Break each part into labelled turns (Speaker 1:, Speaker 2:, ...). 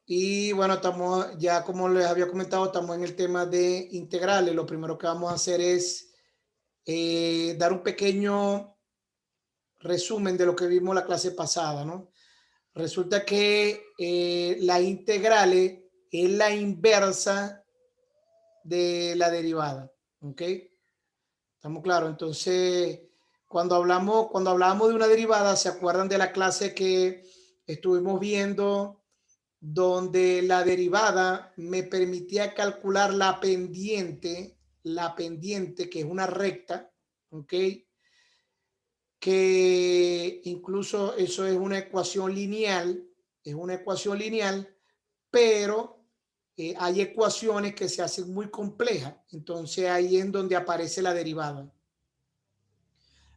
Speaker 1: Y bueno, estamos ya, como les había comentado, estamos en el tema de integrales. Lo primero que vamos a hacer es dar un pequeño resumen de lo que vimos la clase pasada, ¿no? Resulta que la integrales es la inversa de la derivada, ¿ok? ¿Estamos claros? Entonces, cuando hablábamos de una derivada, ¿se acuerdan de la clase que estuvimos viendo donde la derivada me permitía calcular la pendiente que es una recta, ¿ok? Que incluso eso es una ecuación lineal, pero hay ecuaciones que se hacen muy complejas, entonces ahí es donde aparece la derivada,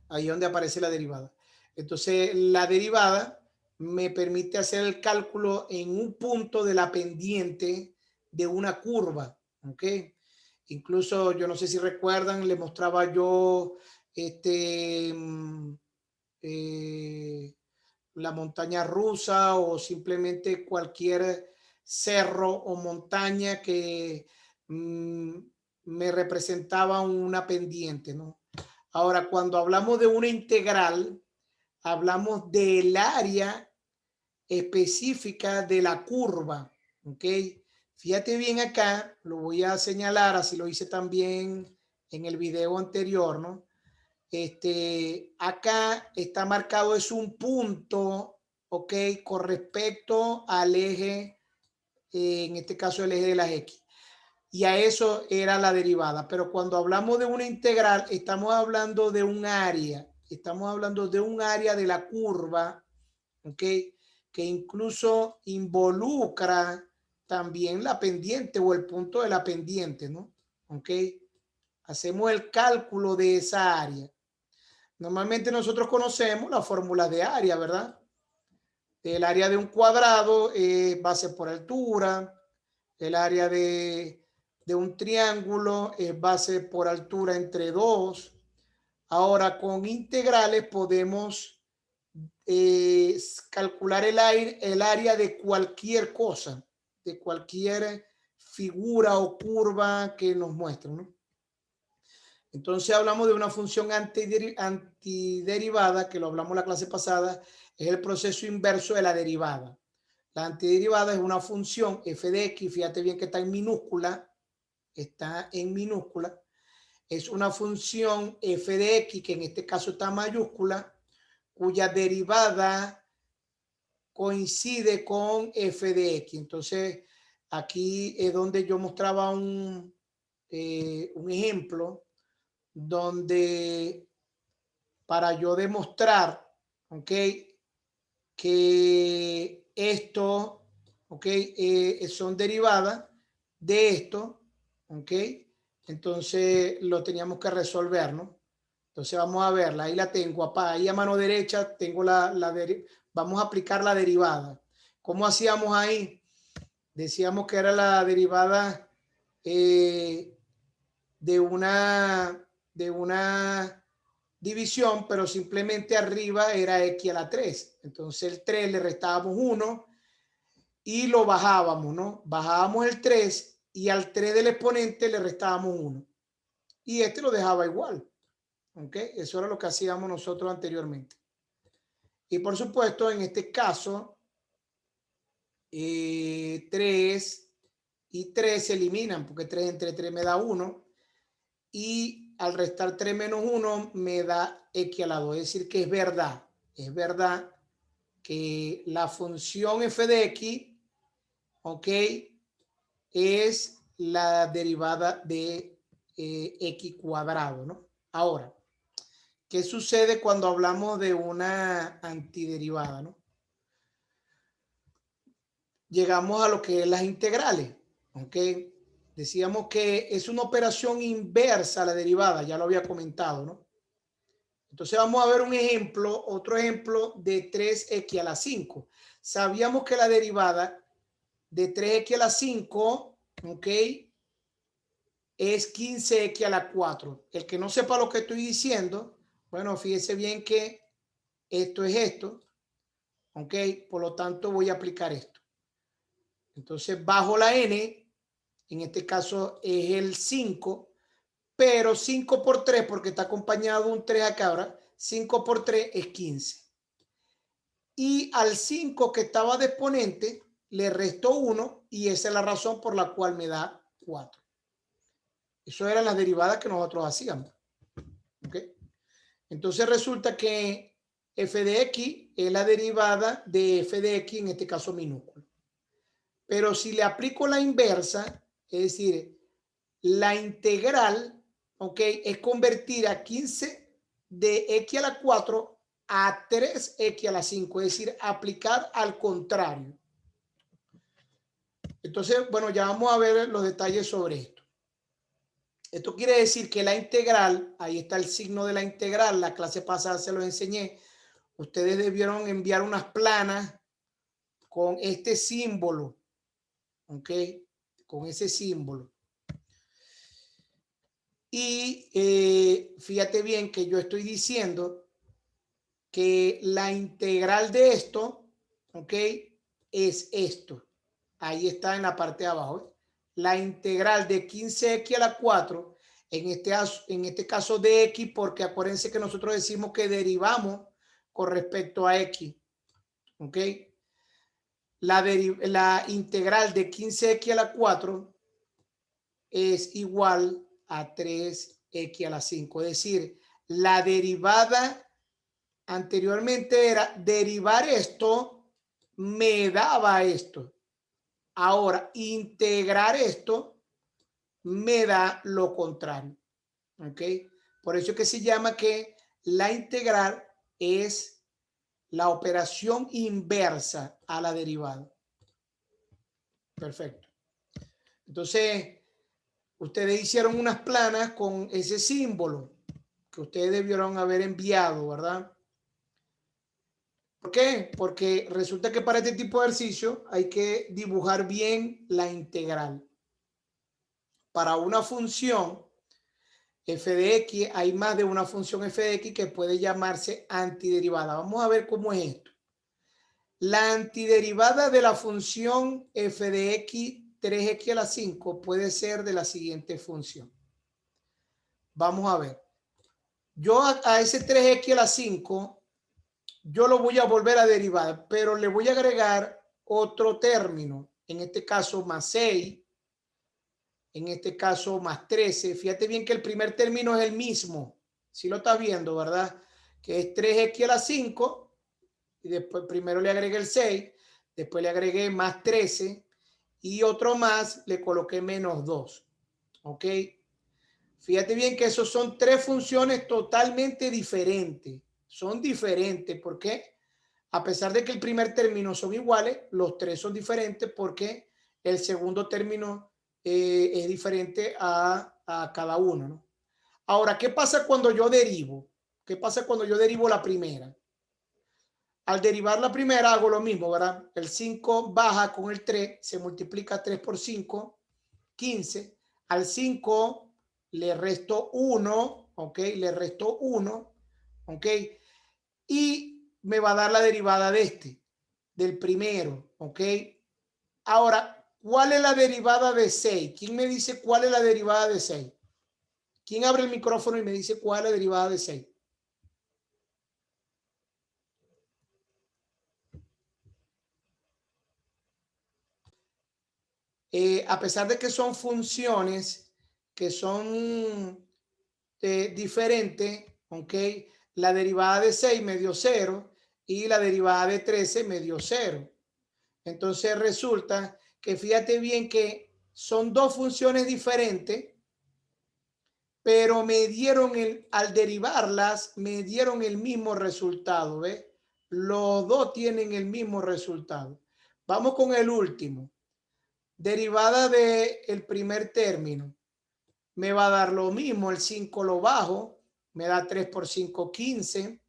Speaker 1: ahí es donde aparece la derivada. Entonces la derivada me permite hacer el cálculo en un punto de la pendiente de una curva, ¿ok? Incluso yo no sé si recuerdan, le mostraba yo este, eh, la montaña rusa o simplemente cualquier cerro o montaña que mmm, me representaba una pendiente, ¿no? Ahora, cuando hablamos de una integral, hablamos del área específica de la curva, ¿ok? Fíjate bien acá, lo voy a señalar, así lo hice también en el video anterior, ¿no? Acá está marcado, es un punto, ¿ok? Con respecto al eje, en este caso el eje de las X. Y a eso era la derivada. Pero cuando hablamos de una integral, estamos hablando de un área. Estamos hablando de un área de la curva, ¿ok? Que incluso involucra también la pendiente o el punto de la pendiente, ¿no? ¿Ok? Hacemos el cálculo de esa área. Normalmente nosotros conocemos la fórmula de área, ¿verdad? El área de un cuadrado es base por altura. El área de un triángulo es base por altura entre dos. Ahora, con integrales podemos calcular el área de cualquier cosa, de cualquier figura o curva que nos muestren, ¿no? Entonces hablamos de una función antiderivada, que lo hablamos la clase pasada, es el proceso inverso de la derivada. La antiderivada es una función f de x, fíjate bien que está en minúscula, es una función f de x, que en este caso está mayúscula, cuya derivada coincide con f de x. Entonces, aquí es donde yo mostraba un ejemplo donde para yo demostrar, ¿ok? Que esto, ¿ok? Son derivadas de esto, ¿ok? Entonces lo teníamos que resolver, ¿no? Entonces vamos a verla, ahí la tengo, ahí a mano derecha tengo vamos a aplicar la derivada. ¿Cómo hacíamos ahí? Decíamos que era la derivada eh, de una división, pero simplemente arriba era x a la 3. Entonces el 3 le restábamos 1 y lo bajábamos, ¿no? Bajábamos el 3 y al 3 del exponente le restábamos 1. Y este lo dejaba igual. ¿Ok? Eso era lo que hacíamos nosotros anteriormente. Y por supuesto, en este caso, 3 y 3 se eliminan porque 3 entre 3 me da 1. Y al restar 3 menos 1 me da x a la 2. Es decir, que es verdad que la función f de x, ok, es la derivada de x cuadrado, ¿no? Ahora, ¿qué sucede cuando hablamos de una antiderivada, ¿no? Llegamos a lo que es las integrales, ¿ok? Decíamos que es una operación inversa a la derivada, ya lo había comentado, ¿no? Entonces vamos a ver un ejemplo, otro ejemplo de 3x a la 5. Sabíamos que la derivada de 3x a la 5, ¿ok? Es 15x a la 4. El que no sepa lo que estoy diciendo, bueno, fíjese bien que esto es esto, ¿ok? Por lo tanto voy a aplicar esto. Entonces, bajo la n, en este caso es el 5, pero 5 por 3, porque está acompañado de un 3 acá ahora, 5 por 3 es 15. Y al 5 que estaba de exponente, le resto 1 y esa es la razón por la cual me da 4. Eso eran las derivadas que nosotros hacíamos. ¿Okay? Entonces resulta que f de x es la derivada de f de x, en este caso minúsculo. Pero si le aplico la inversa, es decir, la integral, ¿ok? Es convertir a 15 de x a la 4 a 3x a la 5, es decir, aplicar al contrario. Entonces, bueno, ya vamos a ver los detalles sobre esto. Esto quiere decir que la integral, ahí está el signo de la integral, la clase pasada se los enseñé. Ustedes debieron enviar unas planas con este símbolo, ¿ok? Con ese símbolo. Y fíjate bien que yo estoy diciendo que la integral de esto, ¿ok? Es esto. Ahí está en la parte de abajo. La integral de 15x a la 4, en este caso de x, porque acuérdense que nosotros decimos que derivamos con respecto a x. ¿Ok? La integral de 15x a la 4 es igual a 3x a la 5. Es decir, la derivada anteriormente era derivar esto, me daba esto. Ahora, integrar esto me da lo contrario. ¿Ok? Por eso es que se llama que la integral es la operación inversa a la derivada. Perfecto. Entonces, ustedes hicieron unas planas con ese símbolo que ustedes debieron haber enviado, ¿verdad? ¿Por qué? Porque resulta que para este tipo de ejercicio hay que dibujar bien la integral. Para una función f de x, hay más de una función f de x que puede llamarse antiderivada. Vamos a ver cómo es esto. La antiderivada de la función f de x, 3x a la 5, puede ser de la siguiente función. Vamos a ver. Yo a ese 3x a la 5, yo lo voy a volver a derivar, pero le voy a agregar otro término. En este caso, más 6. En este caso, más 13. Fíjate bien que el primer término es el mismo. Si lo estás viendo, ¿verdad? Que es 3x a la 5. Y después primero le agregué el 6. Después le agregué más 13. Y otro más le coloqué menos 2. ¿Ok? Fíjate bien que esos son tres funciones totalmente diferentes. Son diferentes. ¿Por qué? A pesar de que el primer término son iguales, los tres son diferentes porque el segundo término es diferente a cada uno, ¿no? Ahora, ¿qué pasa cuando yo derivo? ¿Qué pasa cuando yo derivo la primera? Al derivar la primera hago lo mismo, ¿verdad? El 5 baja con el 3, se multiplica 3 por 5, 15. Al 5 le resto 1, ¿ok? Le resto 1, ¿ok? Y me va a dar la derivada de este, del primero, ¿ok? Ahora, ¿cuál es la derivada de 6? ¿Quién me dice cuál es la derivada de 6? ¿Quién abre el micrófono y me dice cuál es la derivada de 6? A pesar de que son funciones que son diferentes, ¿ok? La derivada de 6 me dio 0 y la derivada de 13 me dio 0. Entonces resulta que fíjate bien que son dos funciones diferentes, pero me dieron al derivarlas, me dieron el mismo resultado, ¿ves? Los dos tienen el mismo resultado. Vamos con el último. Derivada del primer término. Me va a dar lo mismo, el 5 lo bajo, me da 3 por 5, 15.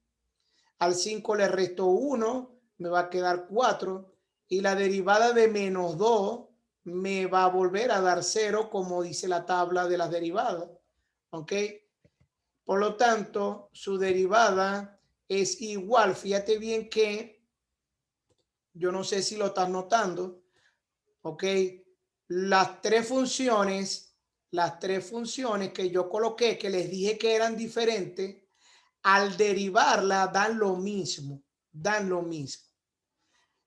Speaker 1: Al 5 le resto 1, me va a quedar 4. Y la derivada de menos 2 me va a volver a dar 0, como dice la tabla de las derivadas. ¿Ok? Por lo tanto, su derivada es igual. Fíjate bien que, yo no sé si lo estás notando, ¿ok? Las tres funciones que yo coloqué, que les dije que eran diferentes, al derivarla dan lo mismo, dan lo mismo.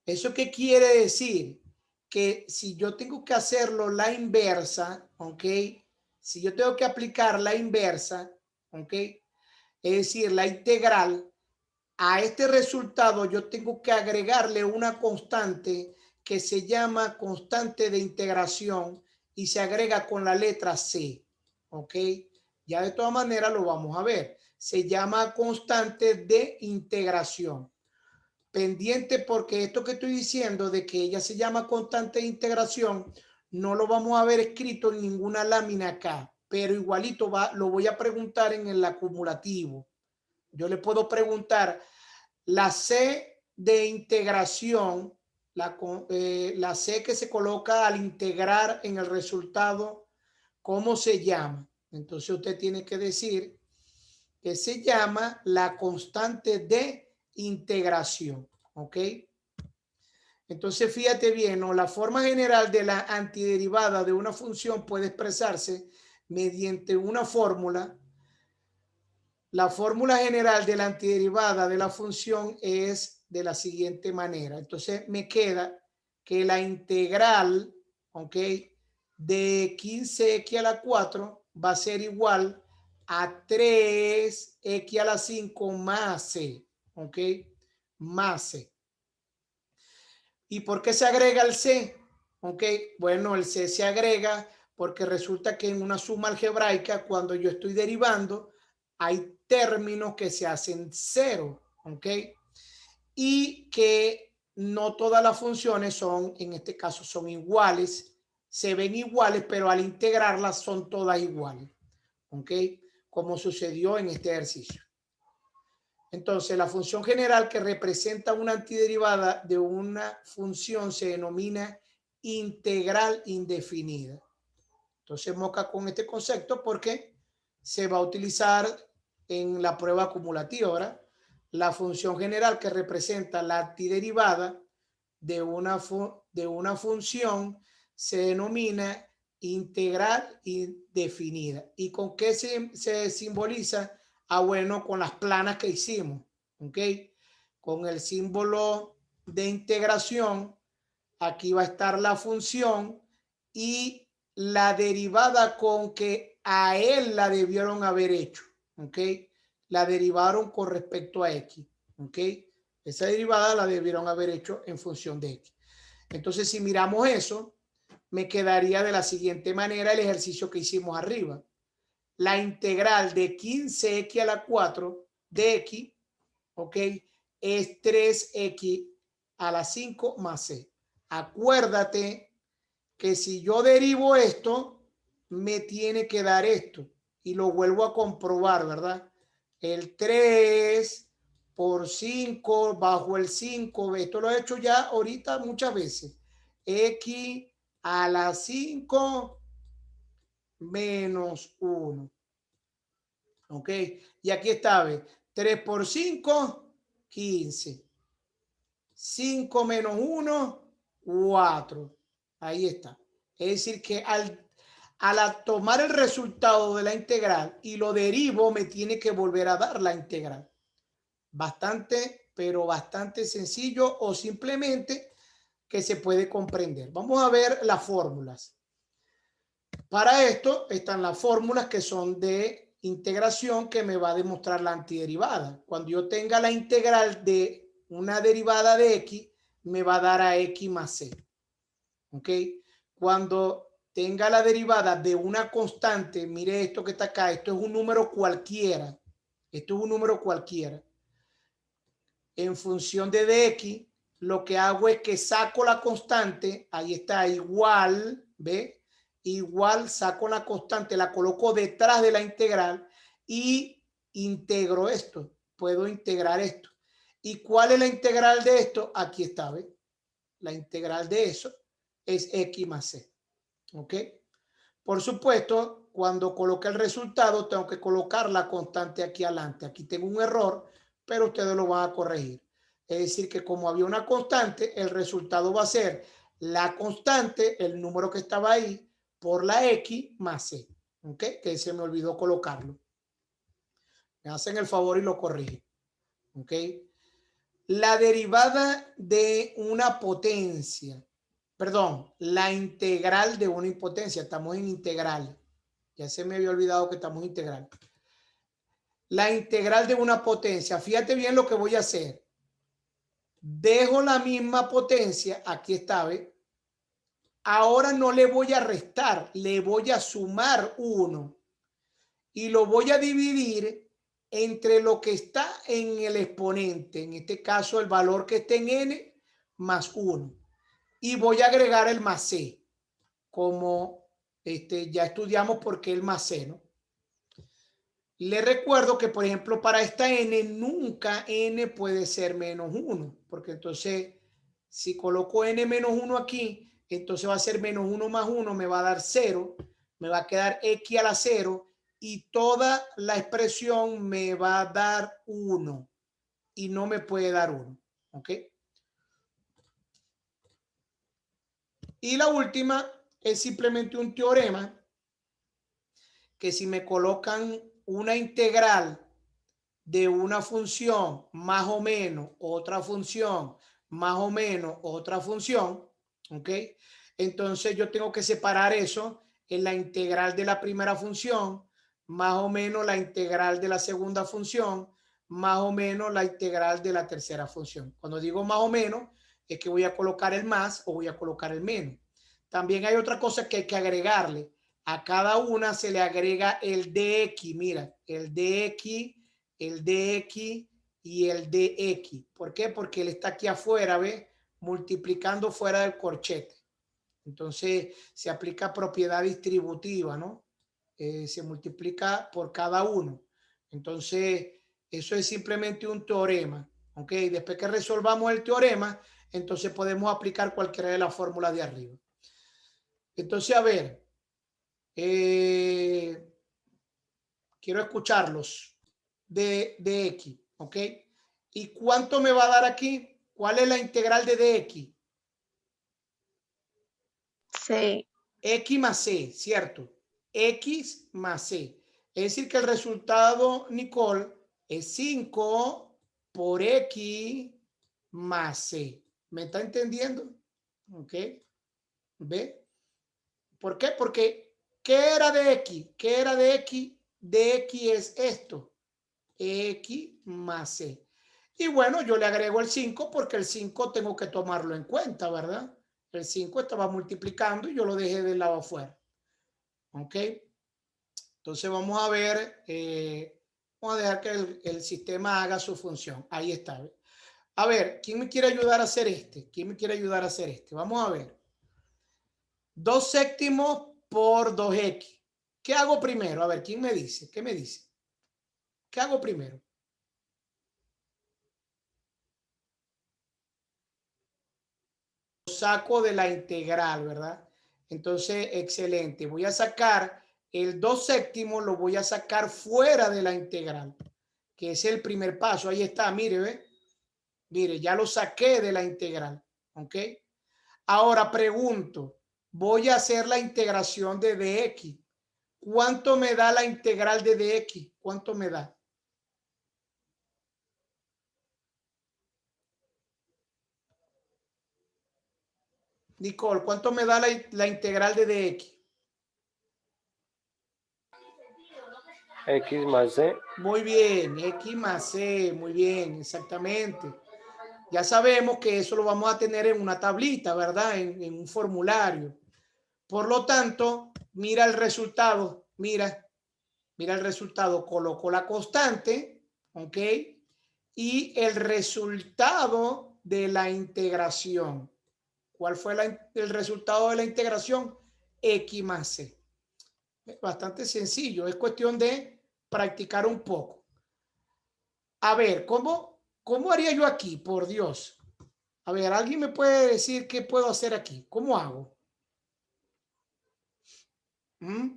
Speaker 1: ¿Eso qué quiere decir? Que si yo tengo que hacerlo la inversa, ¿ok? Si yo tengo que aplicar la inversa, ¿ok? Es decir, la integral, a este resultado yo tengo que agregarle una constante que se llama constante de integración y se agrega con la letra C, ¿ok? Ya de todas maneras lo vamos a ver. Se llama constante de integración. Pendiente porque esto que estoy diciendo de que ella se llama constante de integración, no lo vamos a ver escrito en ninguna lámina acá, pero igualito lo voy a preguntar en el acumulativo. Yo le puedo preguntar la C de integración, la C que se coloca al integrar en el resultado, ¿cómo se llama? Entonces usted tiene que decir que se llama la constante de integración, ¿ok? Entonces fíjate bien, ¿no? La forma general de la antiderivada de una función puede expresarse mediante una fórmula. La fórmula general de la antiderivada de la función es de la siguiente manera. Entonces me queda que la integral, ¿ok? De 15x a la 4 va a ser igual a 3x a la 5 más c, ¿ok? Más c. ¿Y por qué se agrega el c? ¿Ok? Bueno, el c se agrega porque resulta que en una suma algebraica, cuando yo estoy derivando, hay términos que se hacen cero, ¿ok? Y que no todas las funciones son, en este caso, son iguales, se ven iguales, pero al integrarlas son todas iguales, ¿ok? Como sucedió en este ejercicio. Entonces, la función general que representa una antiderivada de una función se denomina integral indefinida. Entonces, moca con este concepto porque se va a utilizar en la prueba acumulativa. Ahora, la función general que representa la antiderivada de una función se denomina integral indefinida. ¿Y con qué se simboliza? Ah, bueno, con las planas que hicimos, ¿ok? Con el símbolo de integración, aquí va a estar la función y la derivada con que a él la debieron haber hecho, ¿ok? La derivaron con respecto a x, ¿ok? Esa derivada la debieron haber hecho en función de x. Entonces, si miramos eso, me quedaría de la siguiente manera el ejercicio que hicimos arriba. La integral de 15x a la 4 de x, ¿ok? Es 3x a la 5 más c. Acuérdate que si yo derivo esto, me tiene que dar esto. Y lo vuelvo a comprobar, ¿verdad? El 3 por 5 bajo el 5, esto lo he hecho ya ahorita muchas veces. X a la 5 menos 1. ¿Ok? Y aquí está, ¿ve? 3 por 5, 15. 5 menos 1, 4. Ahí está. Es decir, que al tomar el resultado de la integral y lo derivo, me tiene que volver a dar la integral. Bastante, pero bastante sencillo o simplemente que se puede comprender. Vamos a ver las fórmulas. Para esto están las fórmulas que son de integración que me va a demostrar la antiderivada. Cuando yo tenga la integral de una derivada de x, me va a dar a x más c. ¿Ok? Cuando tenga la derivada de una constante, mire esto que está acá, esto es un número cualquiera. Esto es un número cualquiera. En función de dx, lo que hago es que saco la constante, ahí está, igual, ¿ve? Igual saco la constante, la coloco detrás de la integral y integro esto. Puedo integrar esto. ¿Y cuál es la integral de esto? Aquí está, ¿ve? La integral de eso es x más c. ¿Ok? Por supuesto, cuando coloque el resultado, tengo que colocar la constante aquí adelante. Aquí tengo un error, pero ustedes lo van a corregir. Es decir, que como había una constante, el resultado va a ser la constante, el número que estaba ahí, por la X más C. ¿Ok? Que se me olvidó colocarlo. Me hacen el favor y lo corrigen. ¿Ok? La derivada de una potencia, perdón, la integral de una potencia, estamos en integral. Ya se me había olvidado que estamos en integral. La integral de una potencia, fíjate bien lo que voy a hacer. Dejo la misma potencia, aquí está, ¿ve? Ahora no le voy a restar, le voy a sumar 1 y lo voy a dividir entre lo que está en el exponente, en este caso el valor que esté en n más 1. Y voy a agregar el más c, como ya estudiamos por qué el más c, ¿no? Le recuerdo que, por ejemplo, para esta n, nunca n puede ser menos 1, porque entonces, si coloco n menos 1 aquí, entonces va a ser menos 1 más 1, me va a dar 0, me va a quedar x a la 0, y toda la expresión me va a dar 1, y no me puede dar 1, ¿ok? Y la última es simplemente un teorema, que si me colocan una integral de una función más o menos otra función más o menos otra función, ¿ok? Entonces yo tengo que separar eso en la integral de la primera función más o menos la integral de la segunda función más o menos la integral de la tercera función. Cuando digo más o menos es que voy a colocar el más o voy a colocar el menos. También hay otra cosa que hay que agregarle. A cada una se le agrega el dx. Mira, el dx, el dx y el dx. ¿Por qué? Porque él está aquí afuera, ¿ves? Multiplicando fuera del corchete. Entonces se aplica propiedad distributiva, ¿no? Se multiplica por cada uno. Entonces, eso es simplemente un teorema. ¿Ok? Después que resolvamos el teorema, entonces podemos aplicar cualquiera de las fórmulas de arriba. Entonces, a ver, quiero escucharlos de X, ¿ok? ¿Y cuánto me va a dar aquí? ¿Cuál es la integral de dx?
Speaker 2: Sí.
Speaker 1: X más C, ¿cierto? X más C. Es decir que el resultado, Nicole, es 5 por X más C. ¿Me está entendiendo? ¿Ok? ¿Ve? ¿Por qué? Porque, ¿qué era de X? ¿Qué era de X? De X es esto. X más C. Y bueno, yo le agrego el 5 porque el 5 tengo que tomarlo en cuenta, ¿verdad? El 5 estaba multiplicando y yo lo dejé del lado afuera. ¿Ok? Entonces vamos a ver, vamos a dejar que el sistema haga su función. Ahí está. A ver, ¿quién me quiere ayudar a hacer este? ¿Quién me quiere ayudar a hacer este? Vamos a ver. 2 séptimos por 2x. ¿Qué hago primero? A ver, ¿quién me dice? ¿Qué me dice? ¿Qué hago primero? Saco de la integral, ¿verdad? Entonces, excelente. Voy a sacar el 2 séptimos, lo voy a sacar fuera de la integral, que es el primer paso. Ahí está, mire, ¿ve? Mire, ya lo saqué de la integral, ¿ok? Ahora pregunto, voy a hacer la integración de dx. ¿Cuánto me da la integral de dx? ¿Cuánto me da? Nicole, ¿cuánto me da la integral de dx?
Speaker 3: X más C.
Speaker 1: Muy bien, x más c, muy bien, exactamente. Ya sabemos que eso lo vamos a tener en una tablita, ¿verdad? En un formulario. Por lo tanto, mira el resultado, mira el resultado, coloco la constante, ¿ok? Y el resultado de la integración. ¿Cuál fue el resultado de la integración? X más C. Es bastante sencillo, es cuestión de practicar un poco. A ver, ¿cómo haría yo aquí? Por Dios. A ver, ¿alguien me puede decir qué puedo hacer aquí? ¿Cómo hago? ¿Mm?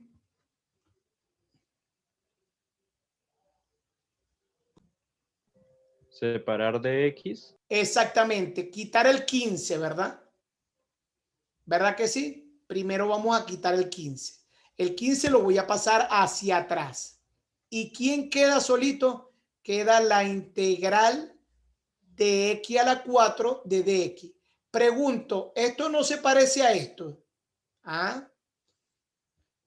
Speaker 3: Separar de X.
Speaker 1: Exactamente, quitar el 15, ¿verdad? ¿Verdad que sí? Primero vamos a quitar el 15. El 15 lo voy a pasar hacia atrás. ¿Y quién queda solito? Queda la integral de x a la 4 de dx. Pregunto, ¿esto no se parece a esto? ¿Ah?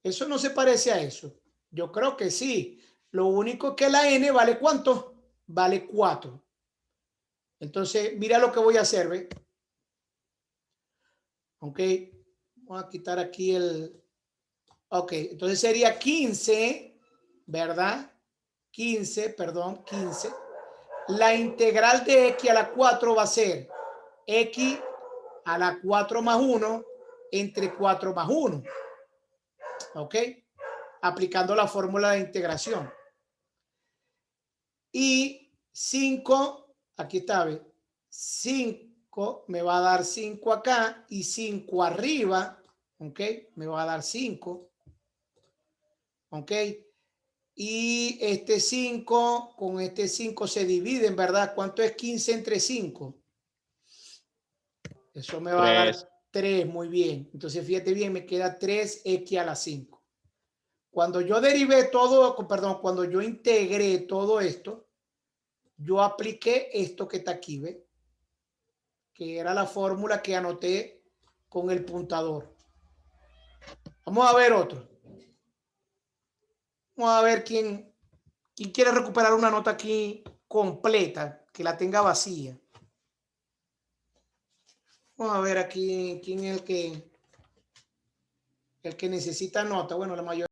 Speaker 1: ¿Eso no se parece a eso? Yo creo que sí. Lo único que la n vale ¿cuánto? Vale 4. Entonces, mira lo que voy a hacer, ¿ve? Ok. Vamos a quitar aquí el... Ok, entonces sería 15, ¿verdad? 15, perdón, 15. La integral de x a la 4 va a ser x a la 4 más 1 entre 4 más 1. ¿Ok? Aplicando la fórmula de integración. Y 5, aquí está, ¿ve? 5 me va a dar 5 acá y 5 arriba, ¿ok? Me va a dar 5, ¿ok? Y este 5 con este 5 se dividen, ¿verdad? ¿Cuánto es 15 entre 5? Eso me va a dar
Speaker 2: 3.
Speaker 1: 3, muy bien. Entonces, fíjate bien, me queda 3x a la 5. Cuando yo derivé todo, perdón, cuando yo integré todo esto, yo apliqué esto que está aquí, ¿ve? Que era la fórmula que anoté con el puntador. Vamos a ver otro. Vamos a ver quién quiere recuperar una nota aquí completa, que la tenga vacía. Vamos a ver aquí quién es el que necesita nota. Bueno, la mayoría.